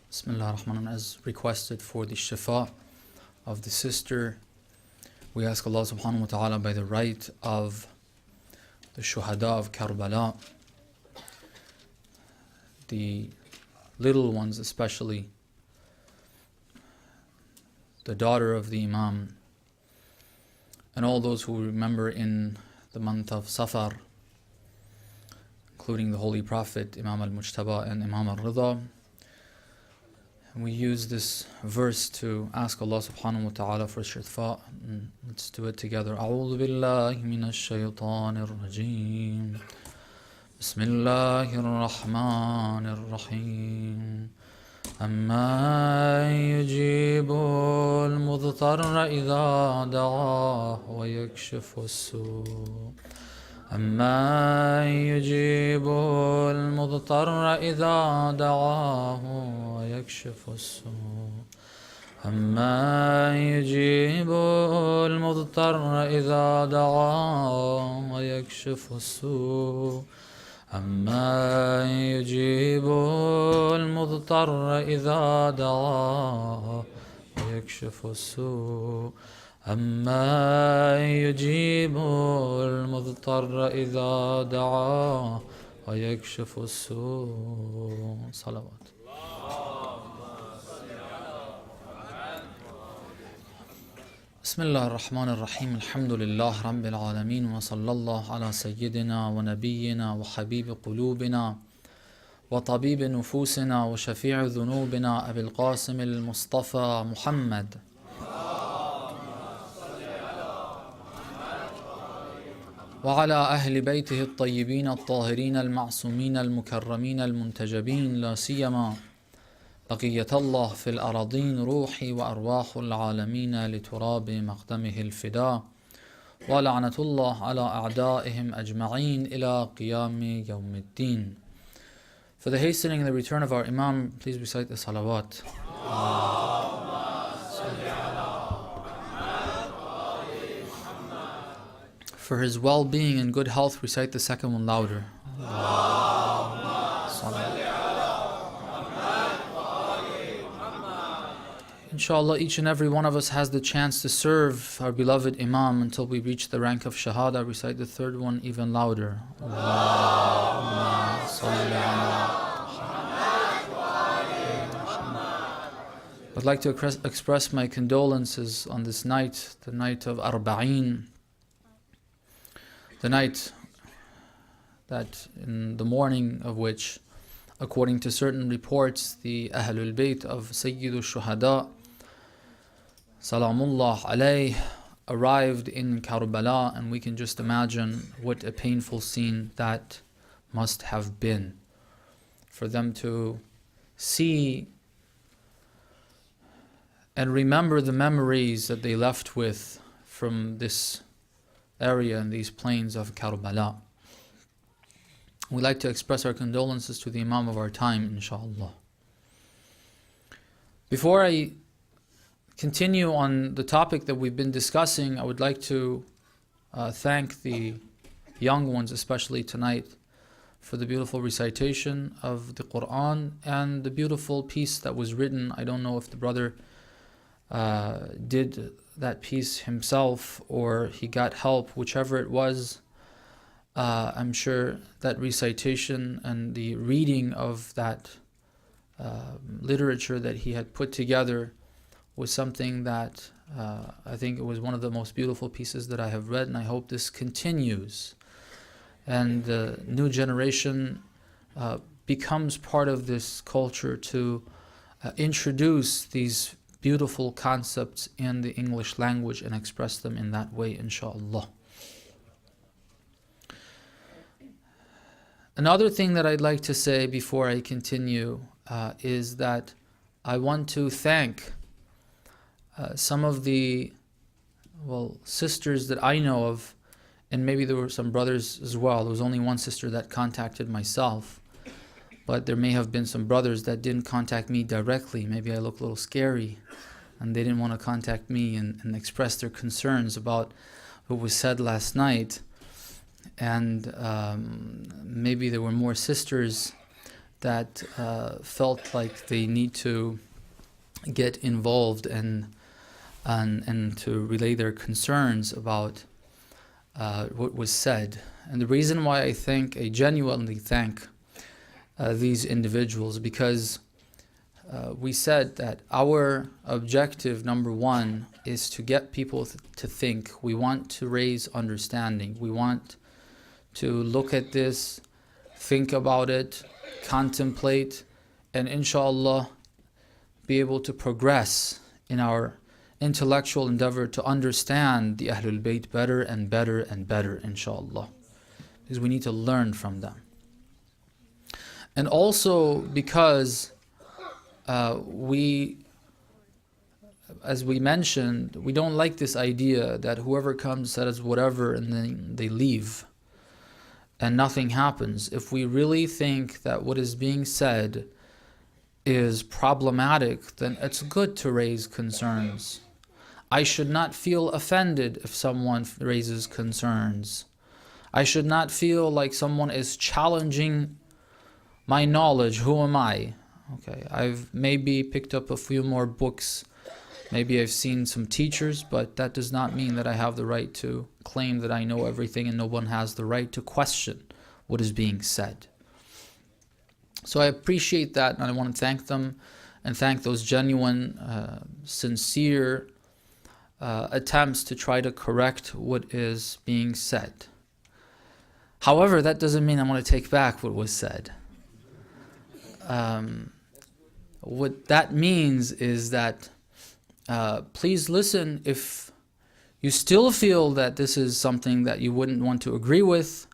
Bismillah ar-Rahman, as requested for the shifa of the sister, we ask Allah subhanahu wa ta'ala by the right of the shuhada of Karbala, the little ones especially, the daughter of the Imam, and all those who remember in the month of Safar, including the Holy Prophet, Imam al-Mujtaba and Imam al-Rida. And we use this verse to ask Allah subhanahu wa ta'ala for shifa. Let's do it together. A'udhu billahi minash shaytanir rajeem. Bismillahir rahmanir rahim. أَمَّن يُجِيبُ الْمُضْطَرَّ إِذَا دَعَاهُ وَيَكْشِفُ السُّوءَ أَمَّن يُجِيبُ الْمُضْطَرَّ إِذَا دَعَاهُ وَيَكْشِفُ السُّوءَ أَمَّن يُجِيبُ الْمُضْطَرَّ إِذَا دَعَاهُ وَيَكْشِفُ السُّوءَ أَمَّن يُجِيبُ الْمُضْطَرَّ إِذَا دَعَاهُ وَيَكْشِفُ السُّوءَ أَمَّن يُجِيبُ الْمُضْطَرَّ إِذَا دَعَاهُ وَيَكْشِفُ السُّوءَ صلوات. بسم الله الرحمن الرحيم الحمد لله رب العالمين وصلى الله على سيدنا ونبينا وحبيب قلوبنا وطبيب نفوسنا وشفيع ذنوبنا أبي القاسم المصطفى محمد وعلى أهل بيته الطيبين الطاهرين المعصومين المكرمين المنتجبين لا سيما بقية الله في الأراضين روحي وأرواح العالمين لتراب مقدمه الفداء ولعنة الله على أعدائهم أجمعين إلى قيام يوم الدين. For the hastening and the return of our Imam, please recite the salawat. For his well-being and good health, recite the second one louder. Inshallah, each and every one of us has the chance to serve our beloved Imam until we reach the rank of Shahada. Recite the third one even louder. I'd like to express my condolences on this night, the night of Arba'een, the night that in the morning of which, according to certain reports, the Ahlul Bayt of Sayyidul Shuhada Salamullah alayh arrived in Karbala, and we can just imagine what a painful scene that must have been for them to see and remember the memories that they left with from this area and these plains of Karbala. We'd like to express our condolences to the Imam of our time, inshallah. Before I continue on the topic that we've been discussing, I would like to thank the young ones, especially tonight, for the beautiful recitation of the Quran and the beautiful piece that was written. I don't know if the brother did that piece himself or he got help, whichever it was. I'm sure that recitation and the reading of that literature that he had put together was something that I think it was one of the most beautiful pieces that I have read, and I hope this continues and the new generation becomes part of this culture to introduce these beautiful concepts in the English language and express them in that way, inshallah. Another thing that I'd like to say before I continue is that I want to thank some of the sisters that I know of, and maybe there were some brothers as well. There was only one sister that contacted myself, but there may have been some brothers that didn't contact me directly. Maybe I look a little scary and they didn't want to contact me and express their concerns about what was said last night. And maybe there were more sisters that felt like they need to get involved and to relay their concerns about what was said. And the reason why I genuinely thank these individuals, because we said that our objective, number one, is to get people to think. We want to raise understanding. We want to look at this, think about it, contemplate, and inshallah be able to progress in our intellectual endeavor to understand the Ahlul Bayt better and better and better, inshallah, because we need to learn from them. And also because as we mentioned, we don't like this idea that whoever comes says whatever and then they leave and nothing happens. If we really think that what is being said is problematic, then it's good to raise concerns. I should not feel offended if someone raises concerns. I should not feel like someone is challenging my knowledge. Who am I? Okay, I've maybe picked up a few more books. Maybe I've seen some teachers, but that does not mean that I have the right to claim that I know everything, and no one has the right to question what is being said. So I appreciate that, and I want to thank them and thank those genuine, sincere attempts to try to correct what is being said. However, that doesn't mean I want to take back what was said. What that means is that please listen. If you still feel that this is something that you wouldn't want to agree with,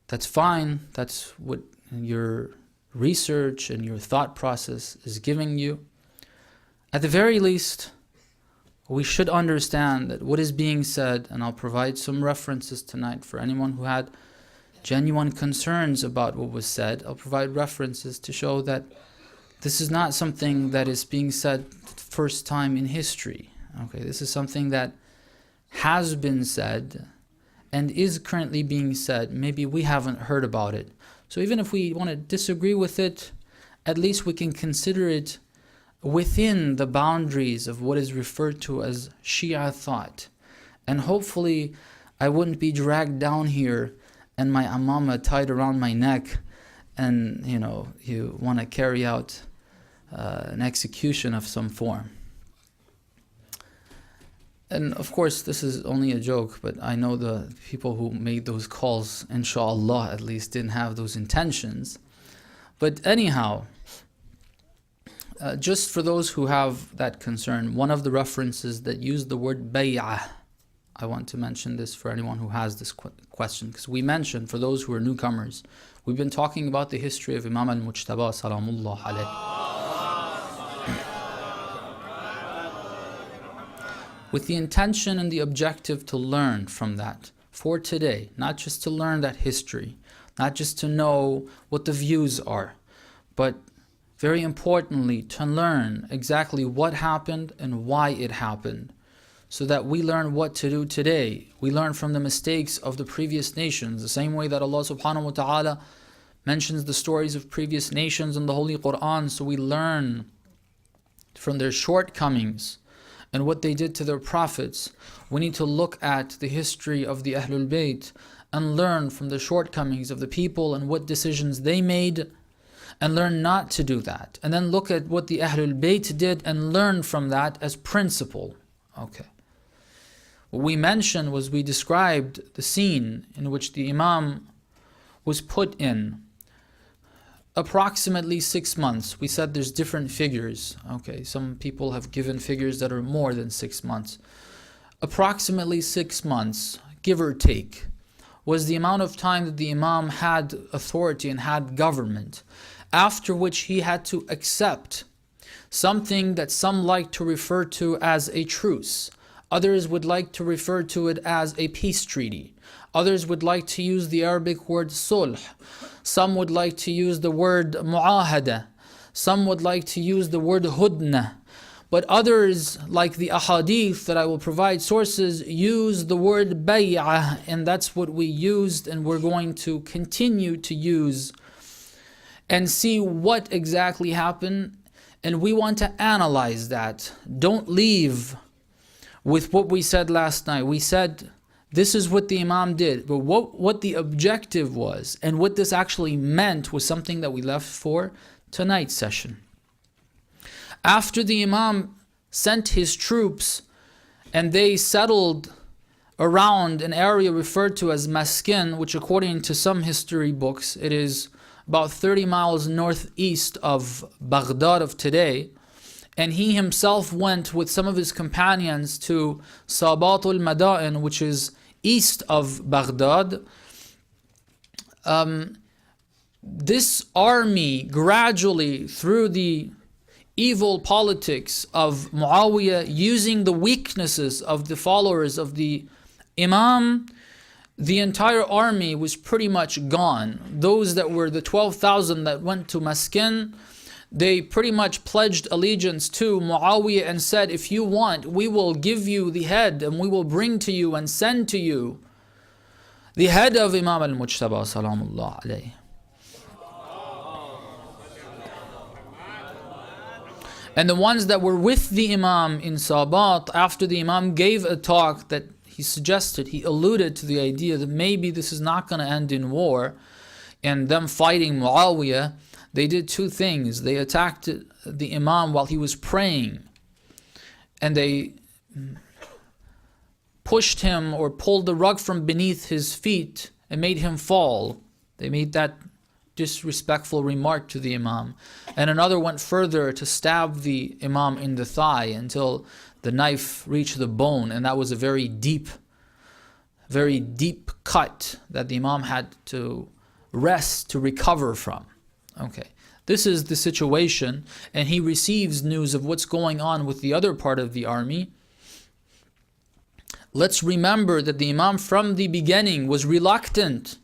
that's fine. That's what your research and your thought process is giving you. At the very least, we should understand that what is being said, and I'll provide some references tonight for anyone who had genuine concerns about what was said. I'll provide references to show that this is not something that is being said first time in history. Okay, this is something that has been said and is currently being said. Maybe we haven't heard about it. So even if we want to disagree with it, at least we can consider it within the boundaries of what is referred to as Shia thought. And hopefully I wouldn't be dragged down here and my amama tied around my neck, and you want to carry out an execution of some form. And of course this is only a joke, but I know the people who made those calls, inshallah, at least didn't have those intentions. But anyhow, just for those who have that concern, one of the references that use the word bay'ah, I want to mention this for anyone who has this question, because we mentioned, for those who are newcomers, we've been talking about the history of Imam al-Mujtaba salamullah alayh, with the intention and the objective to learn from that for today, not just to learn that history, not just to know what the views are, but very importantly to learn exactly what happened and why it happened, so that we learn what to do today. We learn from the mistakes of the previous nations, the same way that Allah subhanahu wa ta'ala mentions the stories of previous nations in the Holy Quran. So we learn from their shortcomings and what they did to their prophets. We need to look at the history of the Ahlul Bayt and learn from the shortcomings of the people and what decisions they made, and learn not to do that. And then look at what the Ahlul Bayt did and learn from that as principle. Okay. What we mentioned was, we described the scene in which the Imam was put in. Approximately 6 months. We said there's different figures. Okay, some people have given figures that are more than 6 months. Approximately 6 months, give or take, was the amount of time that the Imam had authority and had government, after which he had to accept something that some like to refer to as a truce. Others would like to refer to it as a peace treaty. Others would like to use the Arabic word sulh. Some would like to use the word mu'ahada. Some would like to use the word hudna. But others, like the ahadith that I will provide sources, use the word bay'ah, and that's what we used and we're going to continue to use and see what exactly happened. And we want to analyze that. Don't leave with what we said last night. We said this is what the Imam did, but what the objective was and what this actually meant was something that we left for tonight's session. After the Imam sent his troops and they settled around an area referred to as Maskin, which according to some history books, it is about 30 miles northeast of Baghdad of today, and he himself went with some of his companions to Sabatul Madain, which is east of Baghdad. This army gradually, through the evil politics of Muawiyah, using the weaknesses of the followers of the Imam, the entire army was pretty much gone. Those that were the 12,000 that went to Maskin, they pretty much pledged allegiance to Muawiyah and said, if you want, we will give you the head and we will bring to you and send to you the head of Imam al-Mujtaba salamullah alayhi. And the ones that were with the Imam in Sabat, after the Imam gave a talk that he suggested, he alluded to the idea that maybe this is not going to end in war and them fighting Muawiyah, they did two things. They attacked the Imam while he was praying, and they pushed him or pulled the rug from beneath his feet and made him fall. They made that disrespectful remark to the Imam. And another went further to stab the Imam in the thigh until the knife reached the bone, and that was a very deep cut that the Imam had to rest to recover from. Okay, this is the situation, and he receives news of what's going on with the other part of the army. Let's remember that the Imam from the beginning was reluctant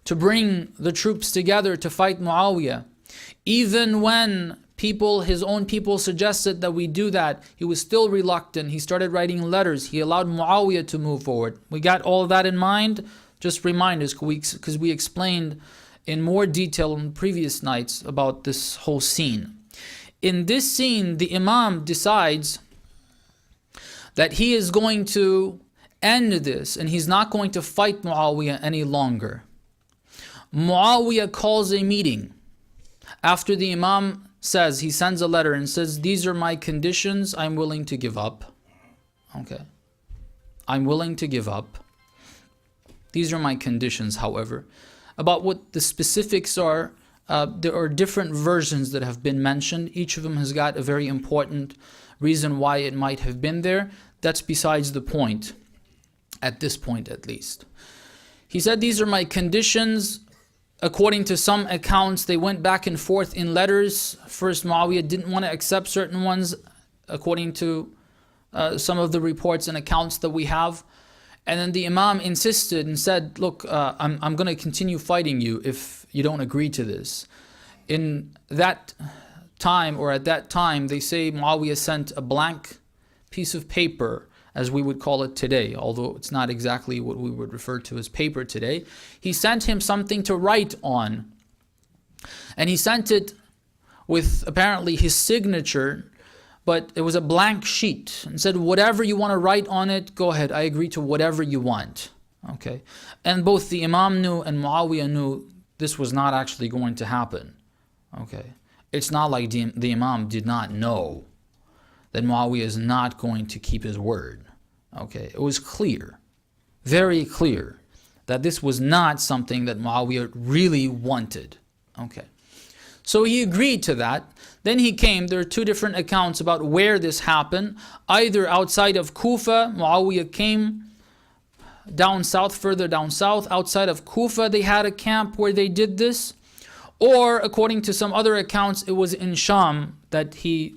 to bring the troops together to fight Muawiyah. Even when his own people suggested that we do that, he was still reluctant. He started writing letters. He allowed Muawiyah to move forward. We got all of that in mind? Just remind us, because we explained in more detail in previous nights about this whole scene. In this scene, the Imam decides that he is going to end this and he's not going to fight Muawiyah any longer. Muawiyah calls a meeting. After the Imam says, he sends a letter and says, these are my conditions, I'm willing to give up. Okay. I'm willing to give up. These are my conditions, however. About what the specifics are, there are different versions that have been mentioned. Each of them has got a very important reason why it might have been there. That's besides the point, at this point at least. He said, these are my conditions. According to some accounts, they went back and forth in letters. First, Muawiyah didn't want to accept certain ones, according to some of the reports and accounts that we have. And then the Imam insisted and said, look, I'm going to continue fighting you if you don't agree to this. In that time, or at that time, they say Muawiyah sent a blank piece of paper, as we would call it today, although it's not exactly what we would refer to as paper today. He sent him something to write on. And he sent it with apparently his signature, but it was a blank sheet, and said, whatever you want to write on it, go ahead, I agree to whatever you want. Okay. And both the Imam knew and Muawiyah knew this was not actually going to happen. Okay. It's not like the Imam did not know that Muawiyah is not going to keep his word. Okay. It was clear, very clear, that this was not something that Muawiyah really wanted. Okay. So he agreed to that. Then he came. There are two different accounts about where this happened. Either outside of Kufa, Muawiyah came down south, further down south. Outside of Kufa, they had a camp where they did this. Or, according to some other accounts, it was in Sham that he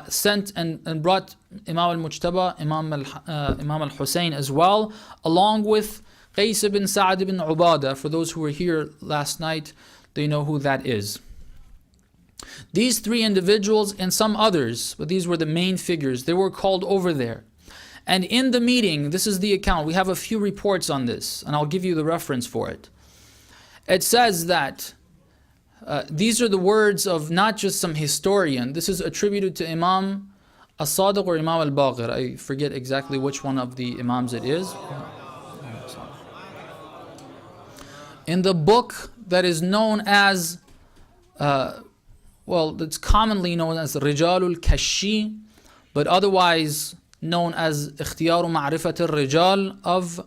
sent and brought Imam al-Mujtaba, Imam al-Hussein as well, along with Qais ibn Sa'd ibn Ubadah. For those who were here last night, they know who that is. These three individuals and some others, but these were the main figures, they were called over there. And in the meeting, this is the account, we have a few reports on this, and I'll give you the reference for it. It says that these are the words of not just some historian. This is attributed to Imam As-Sadiq or Imam Al-Baqir. I forget exactly which one of the Imams it is. In the book that is known as, it's commonly known as Rijalul Kashi, but otherwise known as Ikhtiyaru Ma'rifat al-Rijal of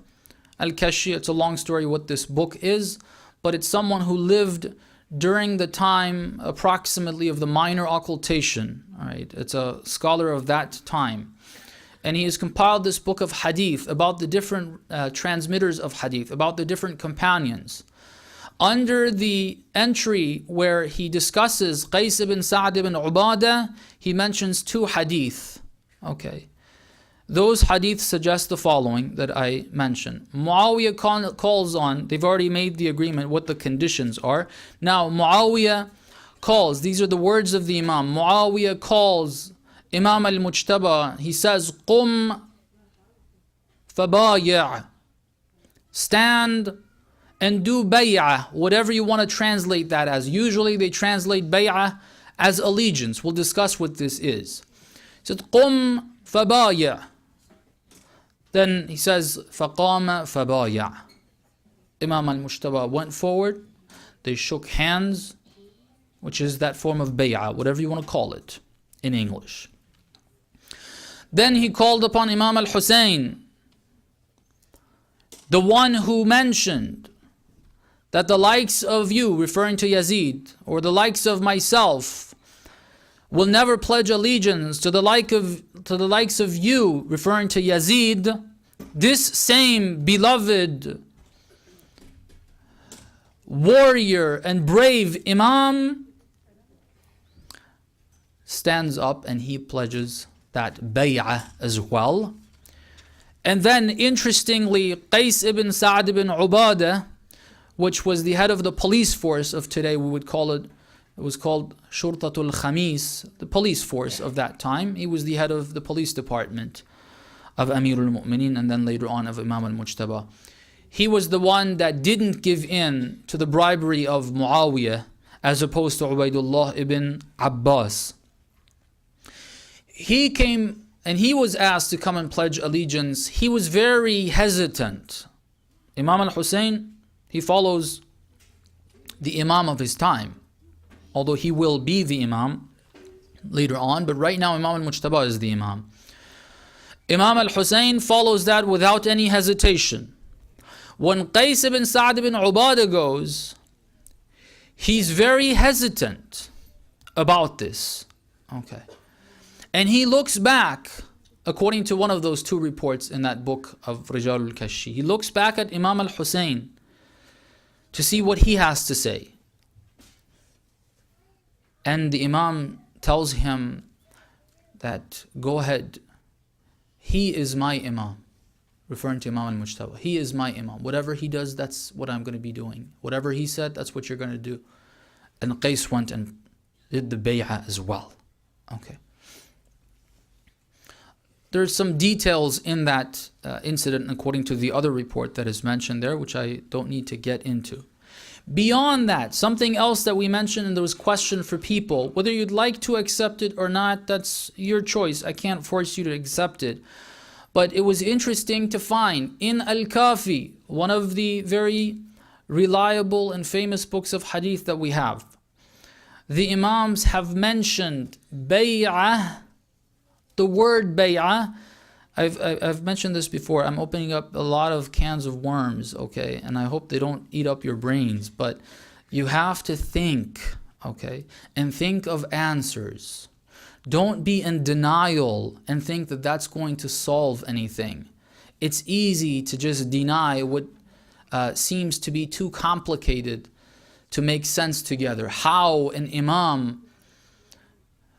Al-Kashi. It's a long story what this book is, but it's someone who lived during the time approximately of the minor occultation. All right, it's a scholar of that time. And he has compiled this book of hadith about the different transmitters of hadith, about the different companions. Under the entry where he discusses Qais ibn Sa'd ibn Ubadah, he mentions two hadith. Okay. Those hadith suggest the following that I mentioned. Muawiyah calls on, they've already made the agreement what the conditions are. Now Muawiyah calls, these are the words of the Imam. Muawiyah calls Imam al-Mujtaba, he says, Qum fabayya, stand and do bay'ah, whatever you want to translate that as. Usually they translate bay'ah as allegiance. We'll discuss what this is. He said, Qum fabayya. Then he says, فَقَامَ فَبَايَعَ. Imam al-Mujtaba went forward. They shook hands, which is that form of bay'ah, whatever you want to call it in English. Then he called upon Imam al-Hussein, the one who mentioned that the likes of you, referring to Yazid, or the likes of myself, will never pledge allegiance to the likes of you, referring to Yazid. This same beloved warrior and brave Imam stands up and he pledges that bay'ah as well. And then interestingly, Qais ibn Sa'd ibn Ubadah, which was the head of the police force of today, we would call it, it was called Shurtatul Khamis, the police force of that time. He was the head of the police department of Amirul Mu'mineen and then later on of Imam al-Mujtaba. He was the one that didn't give in to the bribery of Muawiyah as opposed to Ubaidullah ibn Abbas. He came and he was asked to come and pledge allegiance. He was very hesitant. Imam al-Hussein, he follows the Imam of his time, although he will be the Imam later on, but right now Imam al-Mujtaba is the Imam. Imam al-Hussein follows that without any hesitation. When Qais ibn Sa'd ibn Ubadah goes, he's very hesitant about this. Okay. And he looks back, according to one of those two reports in that book of Rijalul Kashi, he looks back at Imam al-Hussein to see what he has to say. And the Imam tells him that, go ahead, he is my Imam, referring to Imam al-Mujtaba. He is my Imam. Whatever he does, that's what I'm going to be doing. Whatever he said, that's what you're going to do. And Qais went and did the bay'ah as well. Okay. There's some details in that incident according to the other report that is mentioned there, which I don't need to get into. Beyond that, something else that we mentioned, and there was question for people, whether you'd like to accept it or not, that's your choice. I can't force you to accept it. But it was interesting to find in Al-Kafi, one of the very reliable and famous books of hadith that we have, the Imams have mentioned bay'ah. The word bay'ah, I've mentioned this before. I'm opening up a lot of cans of worms, okay? And I hope they don't eat up your brains. But you have to think, okay? And think of answers. Don't be in denial and think that that's going to solve anything. It's easy to just deny what seems to be too complicated to make sense together. How an Imam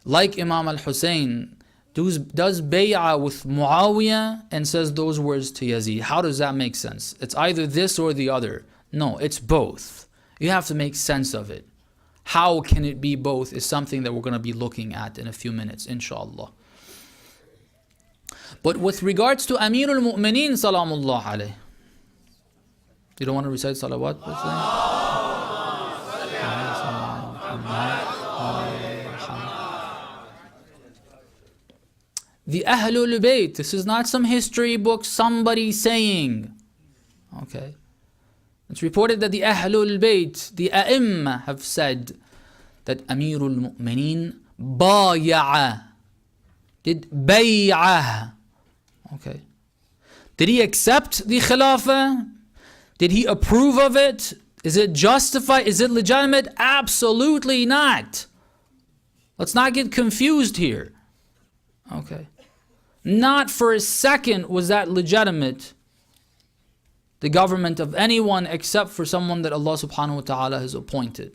like Imam al-Hussein does bay'ah with Muawiyah and says those words to Yazid. How does that make sense? It's either this or the other. No, it's both. You have to make sense of it. How can it be both is something that we're going to be looking at in a few minutes, inshallah. But with regards to Amirul Mu'mineen, salamullah alayh. You don't want to recite salawat? the Ahlul Bayt. This is not some history book somebody saying. Okay. It's reported that the Ahlul Bayt, the A'imma, have said that Amirul Mu'mineen baya'a, did bay'ah. Okay. Did he accept the Khilafah? Did he approve of it? Is it justified? Is it legitimate? Absolutely not. Let's not get confused here. Okay. Not for a second was that legitimate, the government of anyone except for someone that Allah subhanahu wa ta'ala has appointed.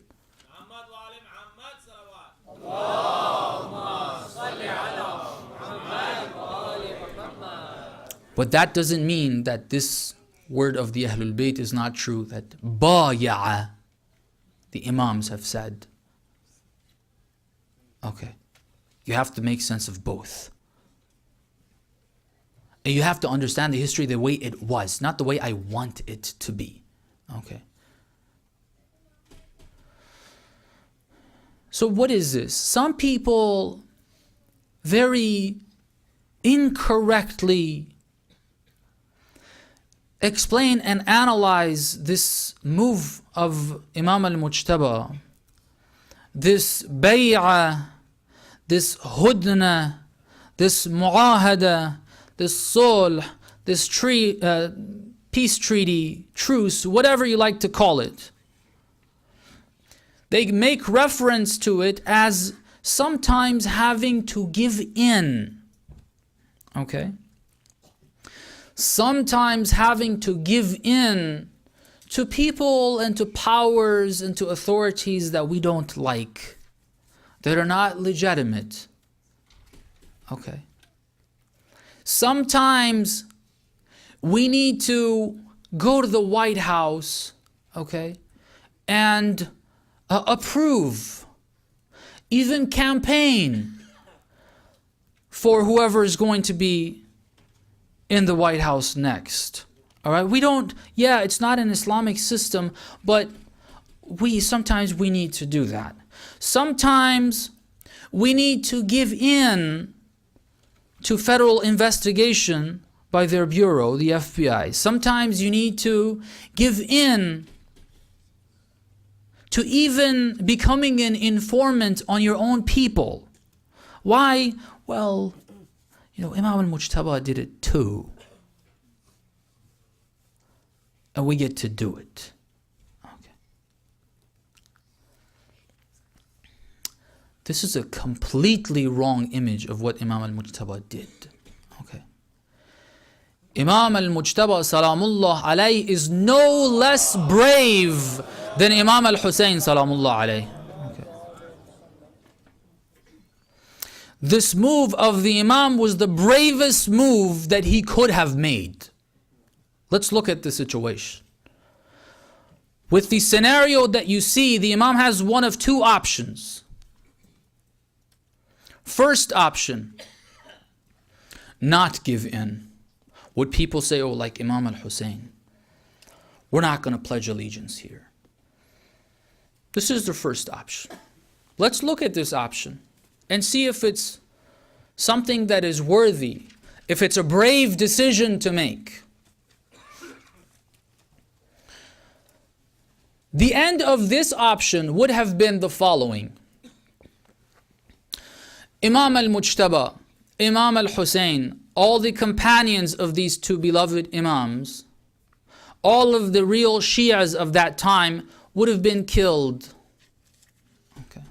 But that doesn't mean that this word of the Ahlul Bayt is not true, that baya'a, the Imams have said. Okay. You have to make sense of both. And you have to understand the history the way it was, not the way I want it to be. Okay. So what is this? Some people very incorrectly explain and analyze this move of Imam al-Mujtaba, this bay'ah, this hudna, this mu'ahada, this sulh, this peace treaty, truce, whatever you like to call it. They make reference to it as sometimes having to give in. Okay? Sometimes having to give in to people and to powers and to authorities that we don't like, that are not legitimate. Okay. Sometimes we need to go to the White House, okay, and approve, even campaign for whoever is going to be in the White House next. All right, we don't, yeah, it's not an Islamic system, but sometimes we need to do that. Sometimes we need to give in to federal investigation by their bureau, the FBI. Sometimes you need to give in to even becoming an informant on your own people. Why? Well, Imam al-Mujtaba did it too. And we get to do it. Okay. This is a completely wrong image of what Imam al-Mujtaba did. Okay. Imam al-Mujtaba salamullah alayhi is no less brave than Imam al-Hussein salamullah alayhi. This move of the Imam was the bravest move that he could have made. Let's look at the situation. With the scenario that you see, the Imam has one of two options. First option, not give in. Would people say, oh, like Imam al-Hussein, we're not going to pledge allegiance here. This is the first option. Let's look at this option and see if it's something that is worthy, if it's a brave decision to make. The end of this option would have been the following. Imam al-Mujtaba, Imam al-Hussein, all the companions of these two beloved Imams, all of the real Shias of that time would have been killed. Okay.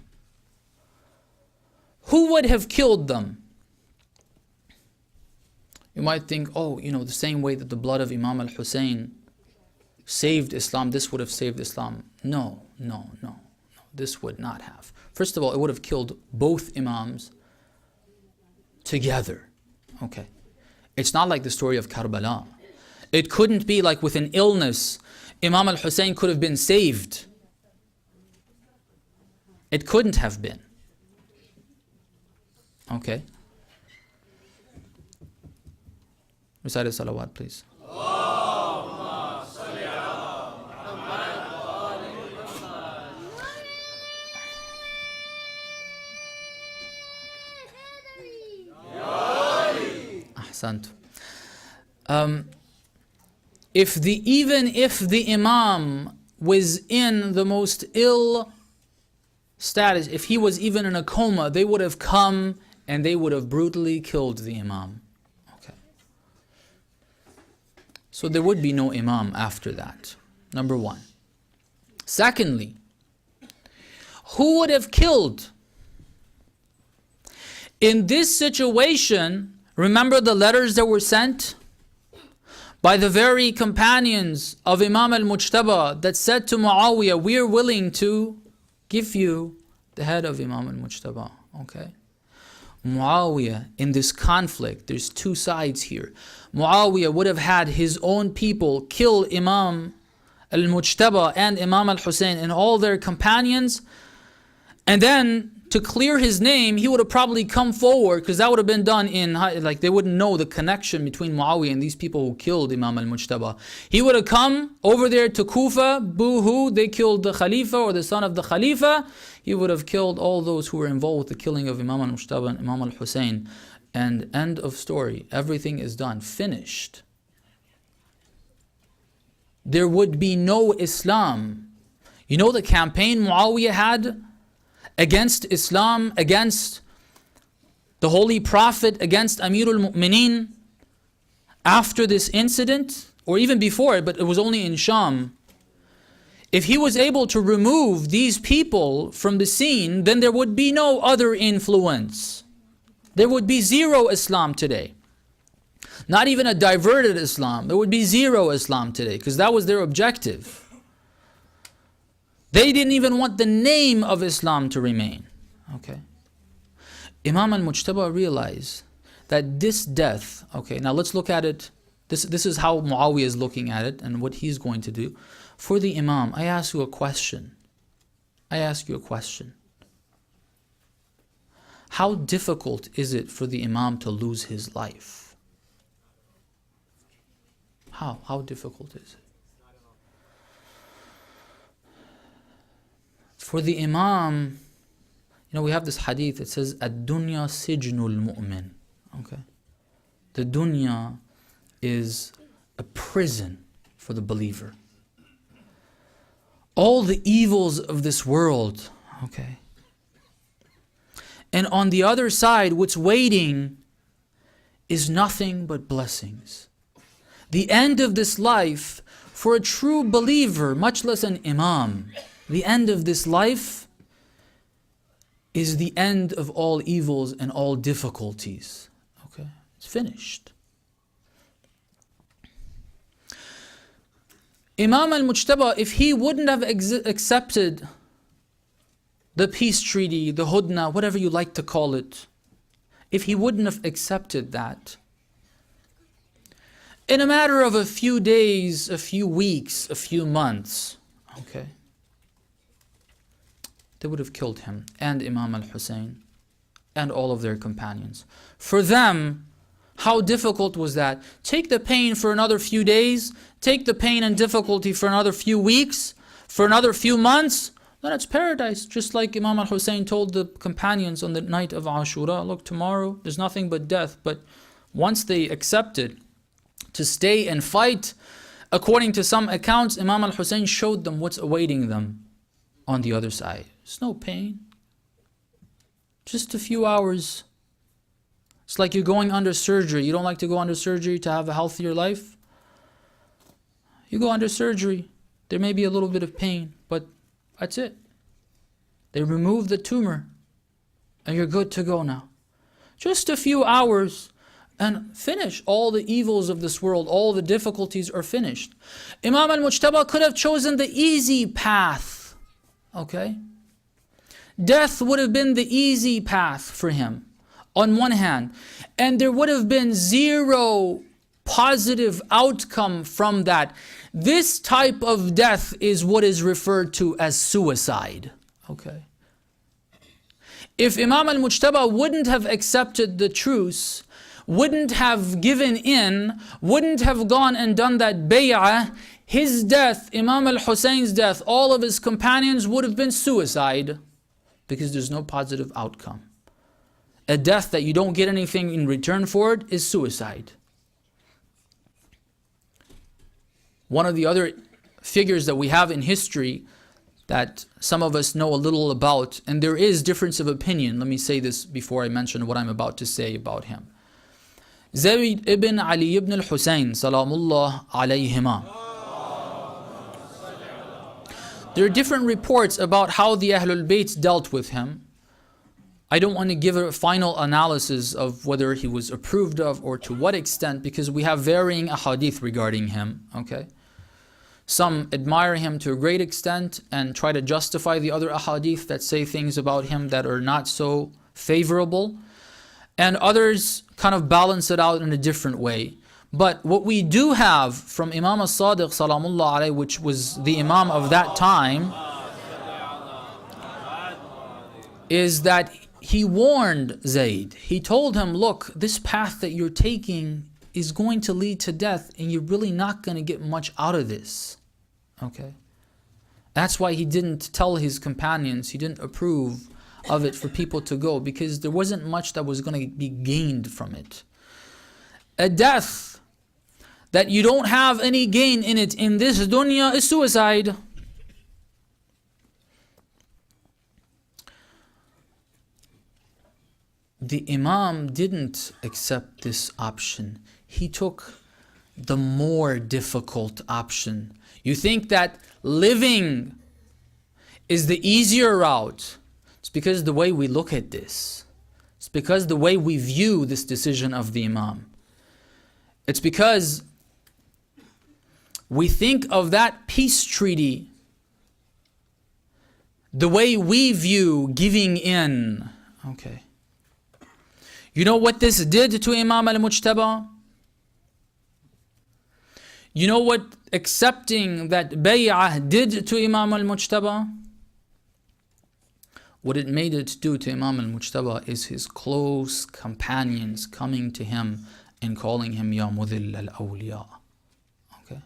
Who would have killed them? You might think, oh, the same way that the blood of Imam al-Hussein saved Islam, this would have saved Islam. No. This would not have. First of all, it would have killed both Imams together. Okay. It's not like the story of Karbala. It couldn't be like with an illness, Imam al-Hussein could have been saved. It couldn't have been. Okay. Recite a salawat, please. Ahsant. Even if the Imam was in the most ill status, if he was even in a coma, they would have come and they would have brutally killed the Imam. Okay. So there would be no Imam after that. Number one. Secondly, who would have killed? In this situation, remember the letters that were sent by the very companions of Imam al-Mujtaba that said to Muawiyah, we are willing to give you the head of Imam al-Mujtaba. Okay. Muawiyah, in this conflict, there's two sides here. Muawiyah would have had his own people kill Imam al-Mujtaba and Imam al-Hussein and all their companions, and then to clear his name, he would have probably come forward, because that would have been done in, like, they wouldn't know the connection between Muawiyah and these people who killed Imam al-Mujtaba. He would have come over there to Kufa, boo-hoo, they killed the Khalifa or the son of the Khalifa. He would have killed all those who were involved with the killing of Imam al-Mujtaba and Imam al-Hussein. And end of story. Everything is done, finished. There would be no Islam. You know the campaign Muawiyah had against Islam, against the Holy Prophet, against Amirul Mu'mineen after this incident, or even before it, but it was only in Sham. If he was able to remove these people from the scene, then there would be no other influence. There would be zero Islam today. Not even a diverted Islam. There would be zero Islam today, because that was their objective. They didn't even want the name of Islam to remain. Okay. Imam al-Mujtaba realized that this death, okay, now let's look at it. This is how Muawiyah is looking at it and what he's going to do. For the Imam, I ask you a question. How difficult is it for the Imam to lose his life? How difficult is it? For the Imam, we have this hadith that says, Ad-dunya sijnul mu'min. Okay. The dunya is a prison for the believer. All the evils of this world, okay. And on the other side, what's waiting is nothing but blessings. The end of this life, for a true believer, much less an Imam, the end of this life is the end of all evils and all difficulties. Okay, it's finished. Imam al-Mujtaba, if he wouldn't have accepted the peace treaty, the hudna, whatever you like to call it, if he wouldn't have accepted that, in a matter of a few days, a few weeks, a few months, okay, they would have killed him and Imam al-Hussein and all of their companions. For them, how difficult was that? Take the pain for another few days, take the pain and difficulty for another few weeks, for another few months, then it's paradise. Just like Imam al-Hussein told the companions on the night of Ashura, look, tomorrow there's nothing but death. But once they accepted to stay and fight, according to some accounts, Imam al-Hussein showed them what's awaiting them on the other side. There's no pain. Just a few hours. It's like you're going under surgery. You don't like to go under surgery to have a healthier life? You go under surgery. There may be a little bit of pain, but that's it. They remove the tumor and you're good to go now. Just a few hours and finish. All the evils of this world, all the difficulties are finished. Imam al-Mujtaba could have chosen the easy path. Okay? Death would have been the easy path for him, on one hand. And there would have been zero positive outcome from that. This type of death is what is referred to as suicide. Okay. If Imam al-Mujtaba wouldn't have accepted the truce, wouldn't have given in, wouldn't have gone and done that bay'ah, his death, Imam al-Hussein's death, all of his companions would have been suicide, because there's no positive outcome. a death that you don't get anything in return for it, is suicide. One of the other figures that we have in history that some of us know a little about, and there is difference of opinion. Let me say this before I mention what I'm about to say about him. Zayd ibn Ali ibn al-Husayn, salamullah alayhima. There are different reports about how the Ahlul Bayt dealt with him. I don't want to give a final analysis of whether he was approved of or to what extent, because we have varying ahadith regarding him. Okay. Some admire him to a great extent and try to justify the other ahadith that say things about him that are not so favorable. And others kind of balance it out in a different way. But what we do have from Imam As-Sadiq salamullah alayhi, which was the Imam of that time, is that he warned Zayd. He told him, look, this path that you're taking is going to lead to death, and you're really not going to get much out of this. Okay? That's why he didn't tell his companions, he didn't approve of it for people to go, because there wasn't much that was going to be gained from it. A death that you don't have any gain in it in this dunya is suicide. The Imam didn't accept this option. He took the more difficult option. You think that living is the easier route. It's because the way we look at this. It's because the way we view this decision of the Imam. It's because we think of that peace treaty the way we view giving in. Okay. You know what this did to Imam al-Mujtaba? You know what accepting that bay'ah did to Imam al-Mujtaba? What it made it do to Imam al-Mujtaba is his close companions coming to him and calling him Ya Mudhill al-Awliya. Okay?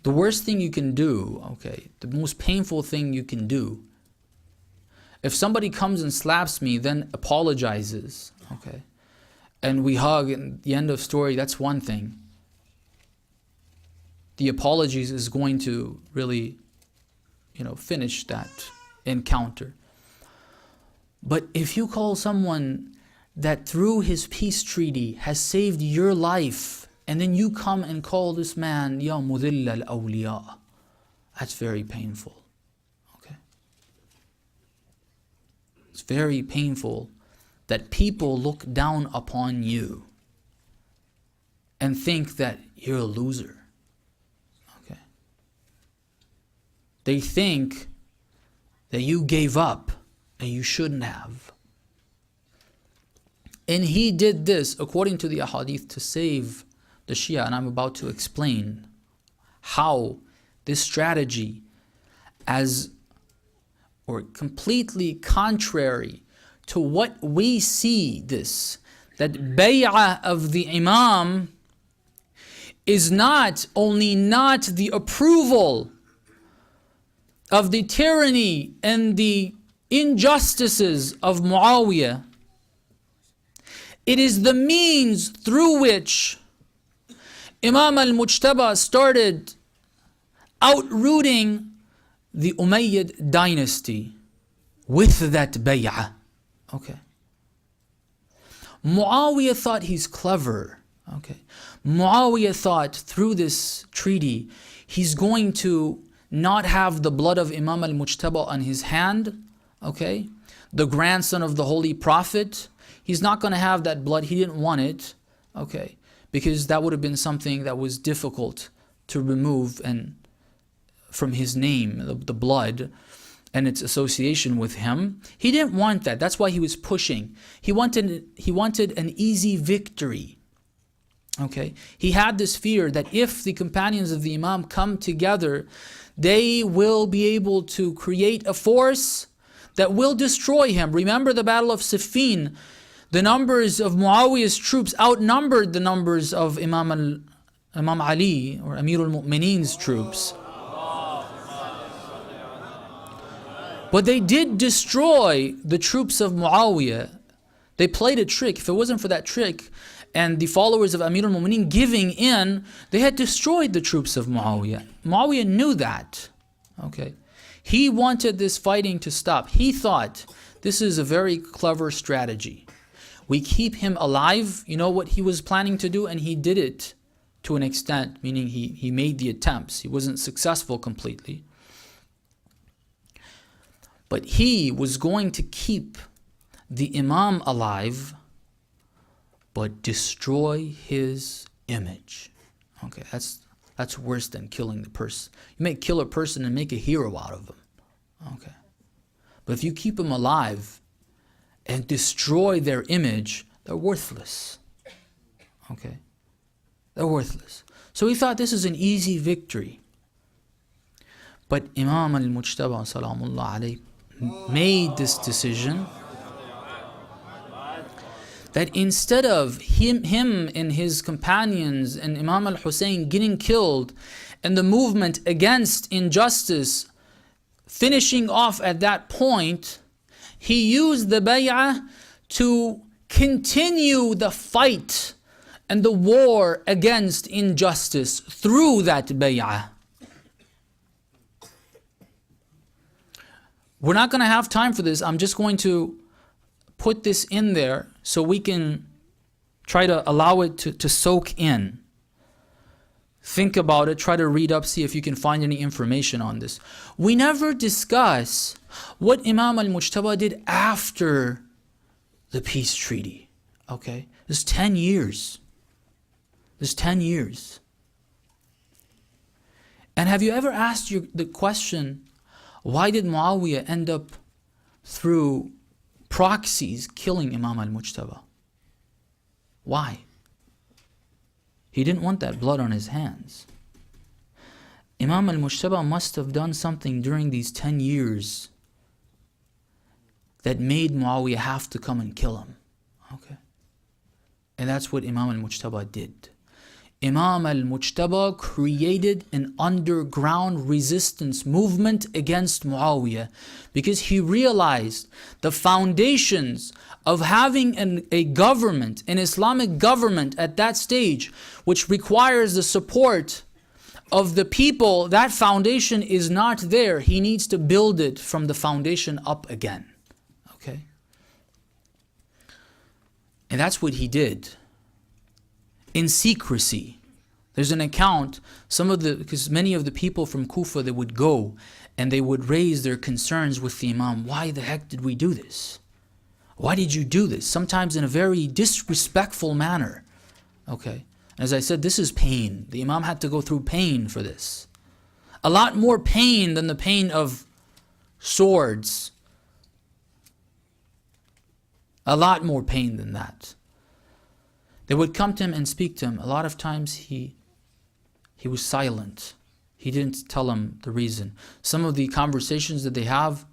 The worst thing you can do, okay, the most painful thing you can do, if somebody comes and slaps me, then apologizes, okay, and we hug and the end of story, that's one thing. The apologies is going to really, finish that encounter. But if you call someone that through his peace treaty has saved your life, and then you come and call this man Ya Mudhill al-Awliya, that's very painful. Okay? It's very painful that people look down upon you and think that you're a loser. Okay? They think that you gave up and you shouldn't have. And he did this according to the ahadith to save the Shia, and I'm about to explain how this strategy, completely contrary to what we see this, that bay'ah of the Imam is not only not the approval of the tyranny and the injustices of Muawiyah, it is the means through which Imam al-Mujtaba started outrooting the Umayyad dynasty with that bay'ah. Okay. Muawiyah thought he's clever. Okay. Muawiyah thought through this treaty he's going to not have the blood of Imam al-Mujtaba on his hand. Okay. The grandson of the Holy Prophet. He's not going to have that blood. He didn't want it. Okay. Because that would have been something that was difficult to remove and from his name, the blood and its association with him. He didn't want that. That's why he was pushing. He wanted an easy victory. Okay? He had this fear that if the companions of the Imam come together, they will be able to create a force that will destroy him. Remember the Battle of Siffin. The numbers of Muawiyah's troops outnumbered the numbers of Imam Ali or Amir al-Mu'mineen's troops. But they did destroy the troops of Muawiyah. They played a trick. If it wasn't for that trick and the followers of Amir al-Mu'mineen giving in, they had destroyed the troops of Muawiyah. Muawiyah knew that. Okay. He wanted this fighting to stop. He thought this is a very clever strategy. We keep him alive. You know what he was planning to do? And he did it to an extent, meaning he made the attempts. He wasn't successful completely. But he was going to keep the Imam alive, but destroy his image. Okay, that's worse than killing the person. You may kill a person and make a hero out of him. Okay. But if you keep them alive and destroy their image, they're worthless. Okay. They're worthless. So he thought this is an easy victory. But Imam al-Mujtaba salamullah alayhi made this decision that instead of him and his companions and Imam al-Hussein getting killed and the movement against injustice finishing off at that point, he used the bay'ah to continue the fight and the war against injustice through that bay'ah. We're not going to have time for this. I'm just going to put this in there so we can try to allow it to soak in. Think about it, try to read up, see if you can find any information on this. We never discuss what Imam al-Mujtaba did after the peace treaty. Okay? It's 10 years. It's 10 years. And have you ever asked the question, why did Muawiyah end up through proxies killing Imam al-Mujtaba? Why? He didn't want that blood on his hands. Imam al-Mujtaba must have done something during these 10 years that made Muawiyah have to come and kill him. Okay? And that's what Imam al-Mujtaba did. Imam al-Mujtaba created an underground resistance movement against Muawiyah because he realized the foundations of having a government, an Islamic government at that stage, which requires the support of the people, that foundation is not there. He needs to build it from the foundation up again. Okay? And that's what he did. In secrecy. There's an account, because many of the people from Kufa, they would go and they would raise their concerns with the Imam. Why the heck did we do this? Why did you do this? Sometimes in a very disrespectful manner. Okay. As I said, this is pain. The Imam had to go through pain for this. A lot more pain than the pain of swords. A lot more pain than that. They would come to him and speak to him. A lot of times he was silent. He didn't tell them the reason. Some of the conversations that they have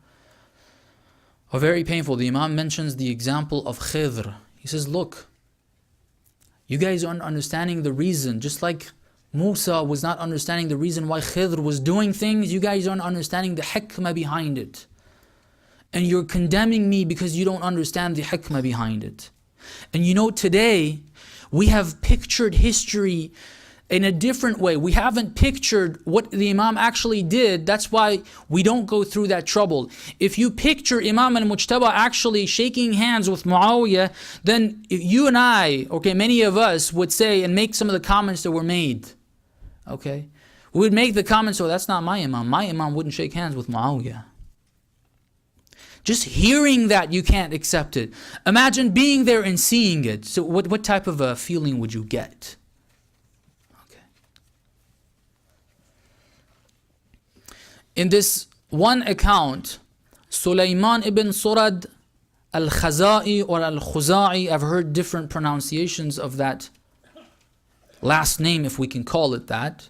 are very painful. The Imam mentions the example of Khidr. He says, look, you guys aren't understanding the reason. Just like Musa was not understanding the reason why Khidr was doing things, you guys aren't understanding the hikmah behind it. And you're condemning me because you don't understand the hikmah behind it. And you know, today, we have pictured history in a different way. We haven't pictured what the Imam actually did. That's why we don't go through that trouble. If you picture Imam al-Mujtaba actually shaking hands with Muawiyah, then you and I, okay, many of us would say and make some of the comments that were made. Okay? We would make the comments, oh, that's not my Imam. My Imam wouldn't shake hands with Muawiyah. Just hearing that, you can't accept it. Imagine being there and seeing it. So what type of a feeling would you get? Okay. In this one account, Sulaiman ibn Surad al-Khaza'i or al-Khuza'i, I've heard different pronunciations of that last name, if we can call it that.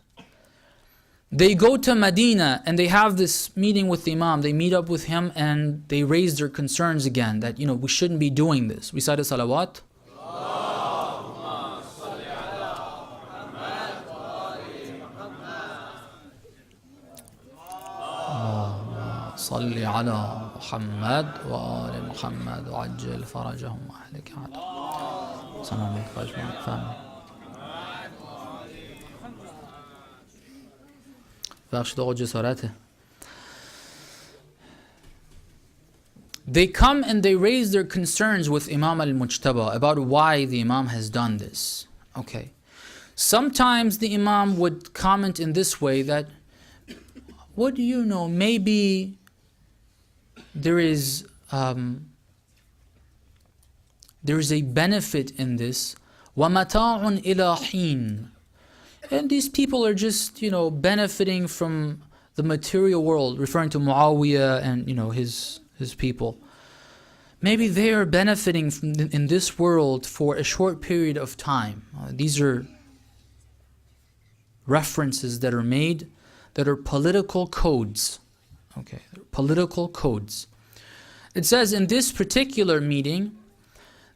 They go to Medina and they have this meeting with the Imam. They meet up with him and they raise their concerns again that, we shouldn't be doing this. We said a salawat. صل على محمد وآل محمد وعجل فرجهم وأهلك عدل. سلام عليكم family. بخشید آقا جسارته. They come and they raise their concerns with Imam al-Mujtaba about why the Imam has done this. Okay. Sometimes the Imam would comment in this way that, what do you know, maybe there is a benefit in this. وَمَتَاعٌ إِلَى حِينٍ. And these people are just, benefiting from the material world, referring to Muawiyah and, his people. Maybe they are benefiting from in this world for a short period of time. These are references that are made that are political codes. Okay, political codes. It says in this particular meeting,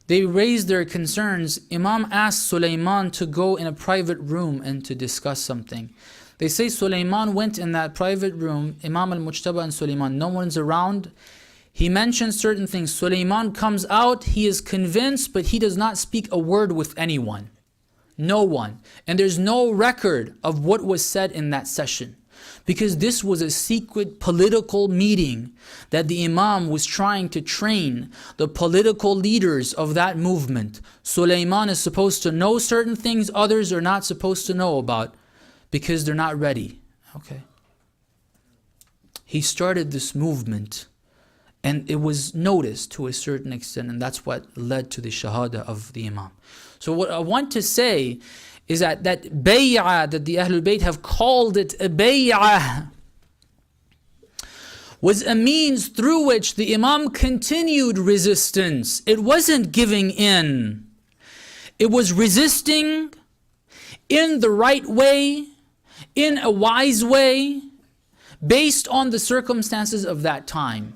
they raised their concerns. Imam asked Sulaiman to go in a private room and to discuss something. They say Sulaiman went in that private room, Imam al-Mujtaba and Sulaiman, no one's around. He mentions certain things. Sulaiman comes out, he is convinced, but he does not speak a word with anyone. No one. And there's no record of what was said in that session. Because this was a secret political meeting that the Imam was trying to train the political leaders of that movement. Sulaiman is supposed to know certain things others are not supposed to know about because they're not ready. Okay. He started this movement. And it was noticed to a certain extent, and that's what led to the shahada of the Imam. So what I want to say is that bay'ah that the Ahlul Bayt have called it a bay'ah was a means through which the Imam continued resistance. It wasn't giving in. It was resisting in the right way, in a wise way, based on the circumstances of that time.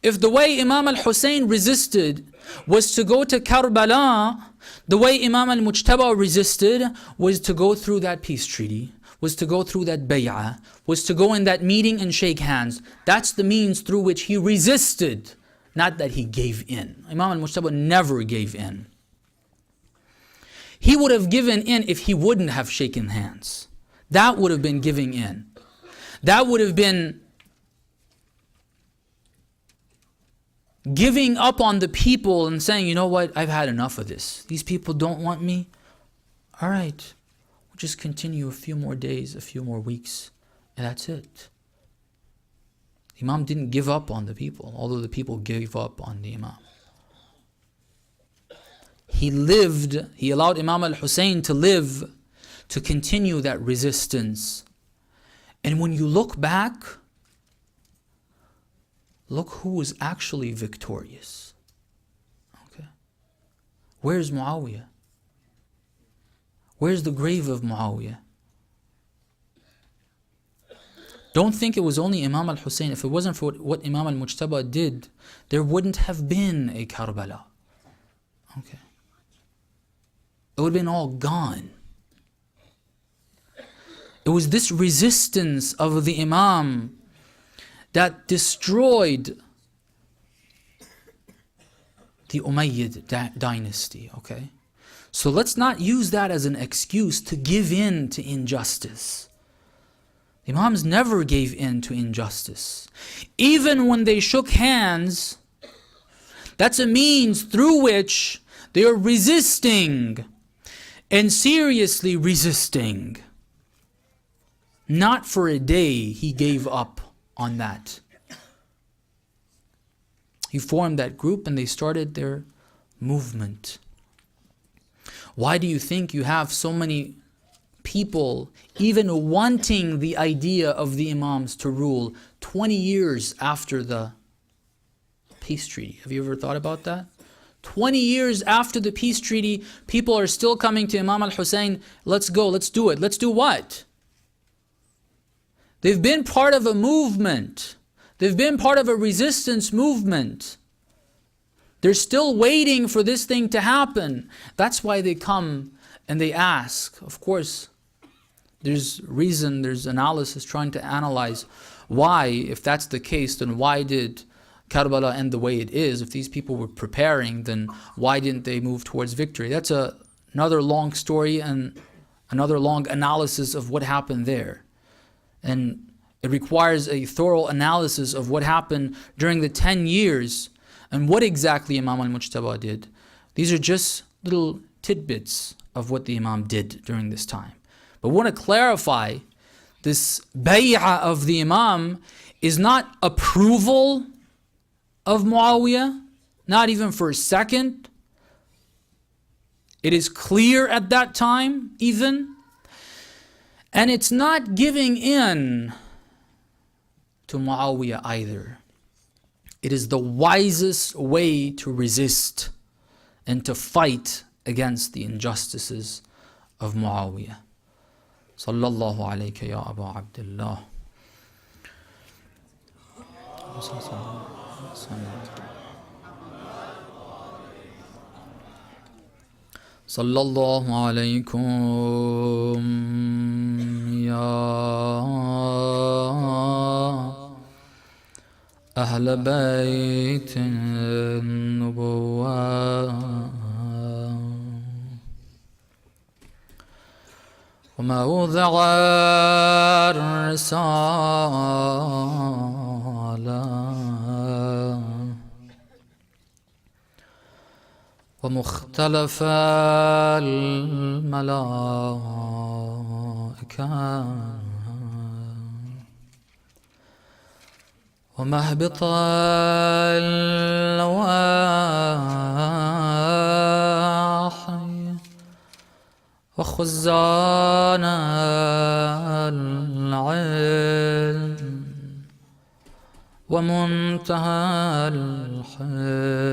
If the way Imam al-Hussein resisted was to go to Karbala, the way Imam al-Mujtaba resisted was to go through that peace treaty, was to go through that bay'ah, was to go in that meeting and shake hands. That's the means through which he resisted, not that he gave in. Imam al-Mujtaba never gave in. He would have given in if he wouldn't have shaken hands. That would have been giving in. That would have been giving up on the people and saying, you know what, I've had enough of this. These people don't want me. All right, we'll just continue a few more days, a few more weeks, and that's it. Imam didn't give up on the people, although the people gave up on the Imam. He lived, he allowed Imam al-Hussein to live, to continue that resistance. And when you look back, look who was actually victorious. Okay. Where's Muawiyah? Where's the grave of Muawiyah? Don't think it was only Imam al-Hussein. If it wasn't for what Imam al-Mujtaba did, there wouldn't have been a Karbala. Okay. It would have been all gone. It was this resistance of the Imam that destroyed the Umayyad dynasty, okay? So let's not use that as an excuse to give in to injustice. The Imams never gave in to injustice. Even when they shook hands, that's a means through which they are resisting and seriously resisting. Not for a day he gave up on that. He formed that group and they started their movement. Why do you think you have so many people even wanting the idea of the Imams to rule 20 years after the peace treaty? Have you ever thought about that? 20 years after the peace treaty, people are still coming to Imam al-Hussein, let's go, let's do it. Let's do what? They've been part of a movement. They've been part of a resistance movement. They're still waiting for this thing to happen. That's why they come and they ask. Of course, there's reason, there's analysis trying to analyze why, if that's the case, then why did Karbala end the way it is? If these people were preparing, then why didn't they move towards victory? That's another long story and another long analysis of what happened there. And it requires a thorough analysis of what happened during the 10 years and what exactly Imam al-Mujtaba did. These are just little tidbits of what the Imam did during this time. But we want to clarify, this bay'ah of the Imam is not approval of Muawiyah, not even for a second. It is clear at that time even. And it's not giving in to Muawiyah either. It is the wisest way to resist and to fight against the injustices of Muawiyah. Sallallahu alayka ya Abu Abdullah. Sallallahu alaykum ya Ahl Bayt al-Nubuwwah وموضع الرسالة ومختلف الملائكة ومهبط الوحي وخزان العلم ومنتهى الحلم.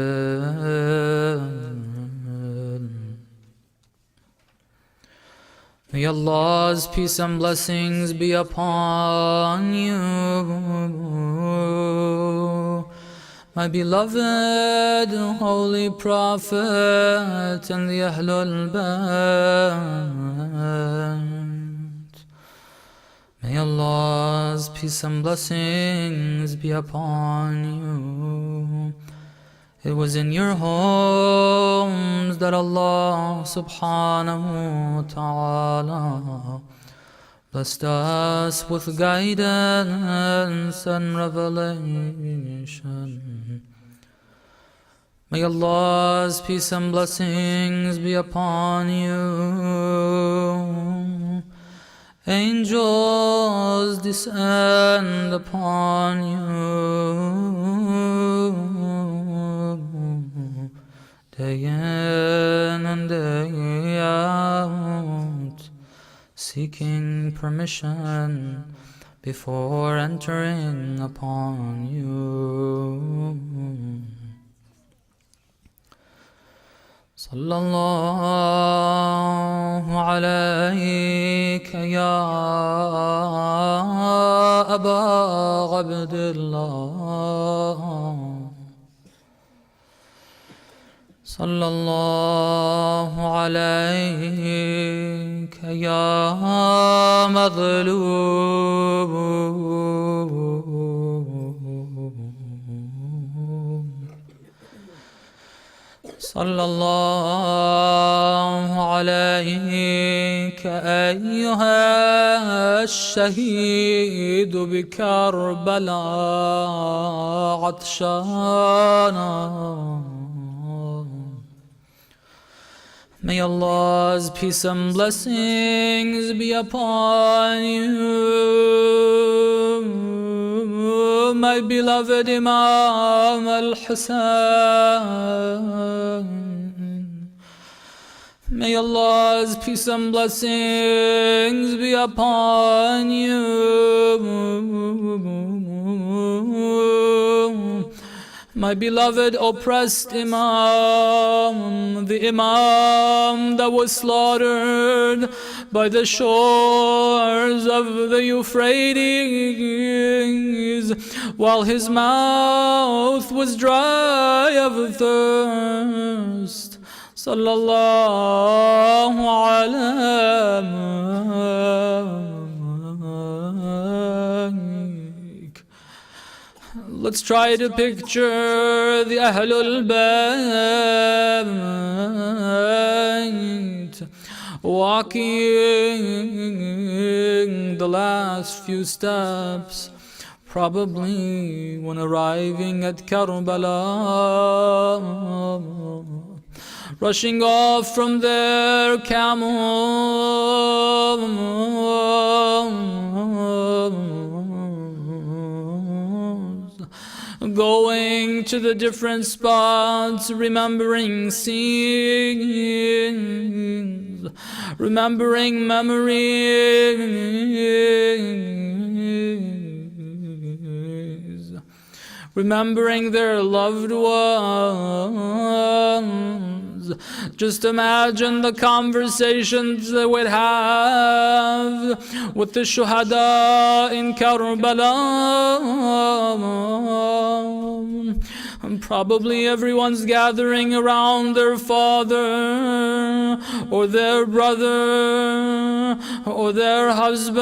May Allah's peace and blessings be upon you, my beloved Holy Prophet and the Ahlul Bayt. May Allah's peace and blessings be upon you. It was in your homes that Allah subhanahu wa ta'ala blessed us with guidance and revelation. May Allah's peace and blessings be upon you. Angels descend upon you day in and day out, seeking permission before entering upon you. Sallallahu alayka ya Aba Abdullah. Sallallahu alayka ya Madhlub. Sallallahu alayka ayyuha ash-shaheed bi Karbala atshana. May Allah's peace and blessings be upon you, my beloved Imam al-Hasan. May Allah's peace and blessings be upon you, my beloved oppressed Imam, the Imam that was slaughtered by the shores of the Euphrates while his mouth was dry of thirst. Sallallahu alayhi Let's try to picture the Ahlul Bayt walking the last few steps, probably when arriving at Karbala, rushing off from their camels, going to the different spots, remembering scenes, remembering memories, remembering their loved ones. Just imagine the conversations they would have with the shuhada in Karbala. And probably everyone's gathering around their father or their brother or their husband.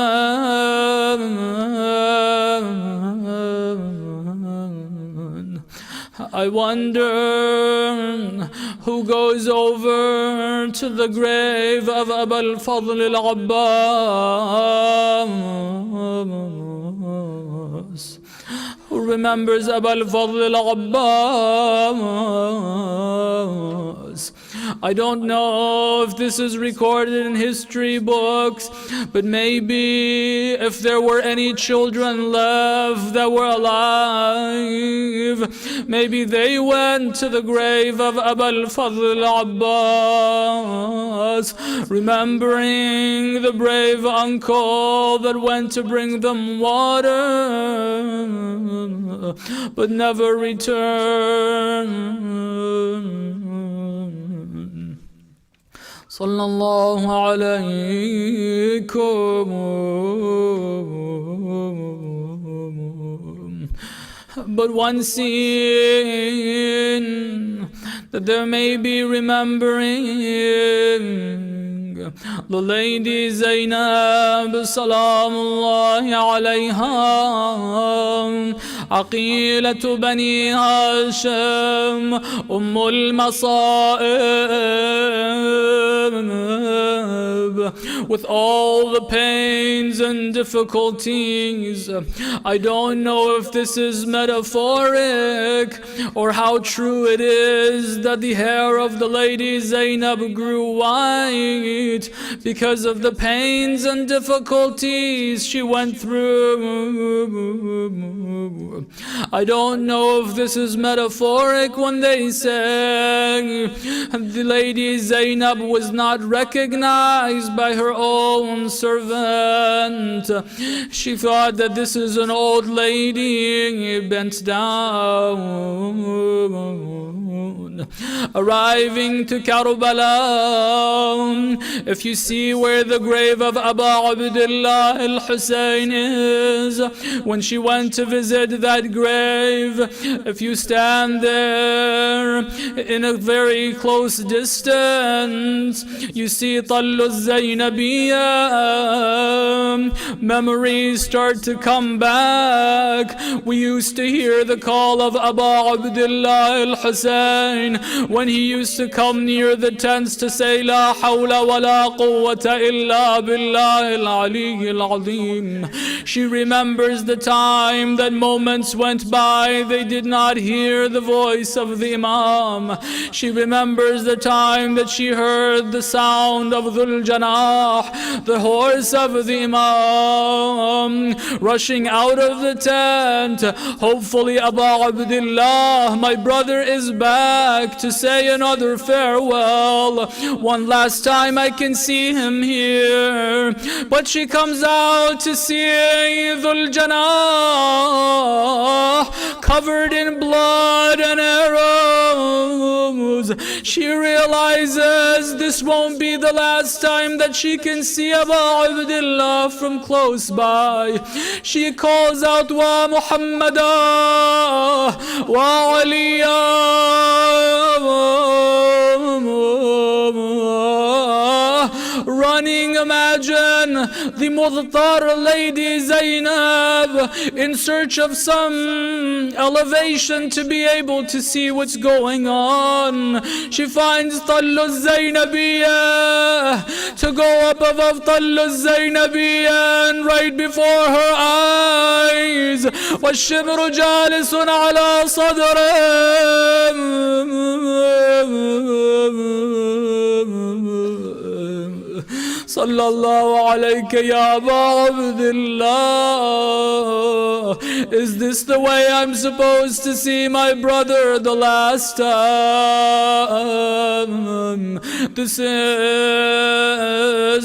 I wonder who goes over to the grave of Abu al-Fadl al-Abbas, who remembers Abu al-Fadl al-Abbas. I don't know if this is recorded in history books, but maybe if there were any children left that were alive, maybe they went to the grave of Abu al-Fadl al-Abbas, remembering the brave uncle that went to bring them water, but never returned. Sallallahu alaykum. But one scene that there may be remembering, the lady Zainab salamullahi alayha, aqilatu bani Hashim, ummul masa'ib, with all the pains and difficulties. I don't know if this is metaphoric or how true it is that the hair of the lady Zainab grew white because of the pains and difficulties she went through. I don't know if this is metaphoric when they say the lady Zainab was not recognized by her own servant. She thought that this is an old lady bent down. Arriving to Karbala, if you see where the grave of Abu Abdullah al-Hussein is, when she went to visit that grave, if you stand there in a very close distance, you see Tallu Zainabiyya, memories start to come back. We used to hear the call of Abu Abdullah al-Hussein when he used to come near the tents to say La hawla wa la quwwata illa billah al-ali al-azim. She remembers the time that moments went by, they did not hear the voice of the Imam. She remembers the time that she heard the sound of Dhul Janah, the horse of the Imam, rushing out of the tent. Hopefully Abu Abdullah, my brother, is back to say another farewell. One last time I can see him here. But she comes out to see Dhul Janah covered in blood and arrows. She realizes this won't be the last time that she can see Abu Abdullah from close by. She calls out, Wa Muhammadah, Wa Aliyah, running imagine the Mudtar lady Zainab in search of some elevation to be able to see what's going on. She finds Tallu Zainabiyya to go up above Tallu Zainabiyya, and right before her eyes was Shibru Jalisun ala Sallallahu alayka ya Aba Abdullah. Is this the way I'm supposed to see my brother the last time? This is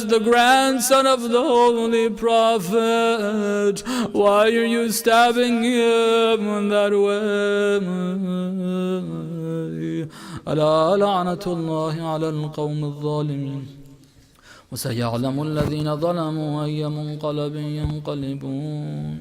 the grandson of the Holy Prophet. Why are you stabbing him that way? ألا لعنة الله على القوم الظالمين وسيعلم الذين ظلموا أي منقلب ينقلبون.